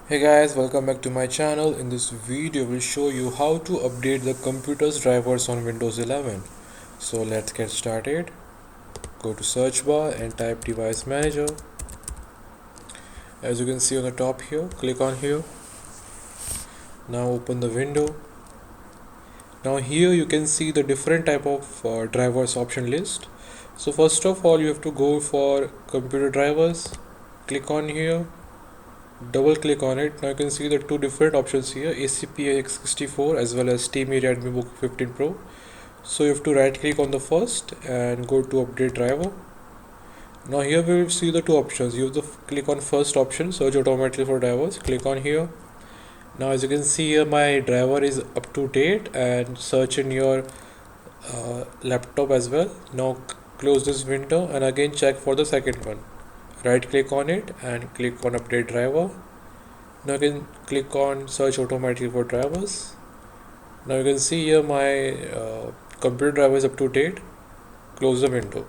Hey guys, welcome back to my channel. In this video, I will show you how to update the computer's drivers on Windows 11. So let's get started. Go to search bar and type device manager. As you can see on the top here, click on here. Now open the window. Now here you can see the different type of drivers option list. So first of all, you have to go for computer drivers. Click on here, double click on it. Now you can see the two different options here, ACP X64 as well as TeamMedia Admin Book 15 Pro. So you have to right click on the first and go to update driver. Now here we will see the two options. You have to click on first option, search automatically for drivers. Click on here. Now as you can see here, my driver is up to date and search in your laptop as well. Now close this window and again check for the second one. Right click on it and click on update driver. Now you can click on search automatically for drivers. Now you can see here my computer driver is up to date. Close the window.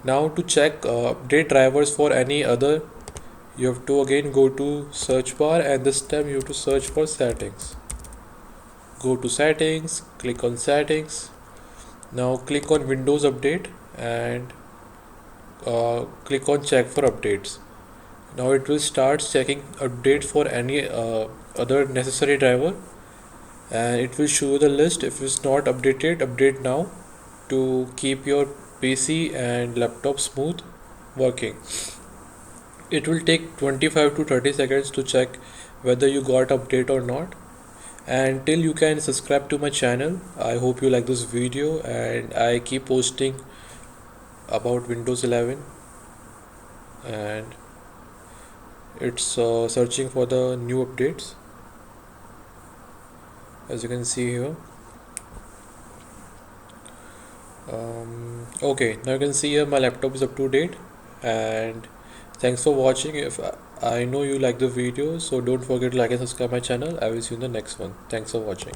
Now to check update drivers for any other, you have to again go to search bar and this time you have to search for settings. Go to settings, click on settings. Now click on Windows Update and click on check for updates. Now it will start checking updates for any other necessary driver and it will show the list. If it's not updated, update now to keep your PC and laptop smooth working. It will take 25 to 30 seconds to check whether you got update or not. And till you can subscribe to my channel. I hope you like this video and I keep posting about Windows 11 and it's searching for the new updates as you can see here. Okay, now you can see here my laptop is up to date and thanks for watching. If I know you like the video, so don't forget to like and subscribe my channel. I will see you in the next one. Thanks for watching.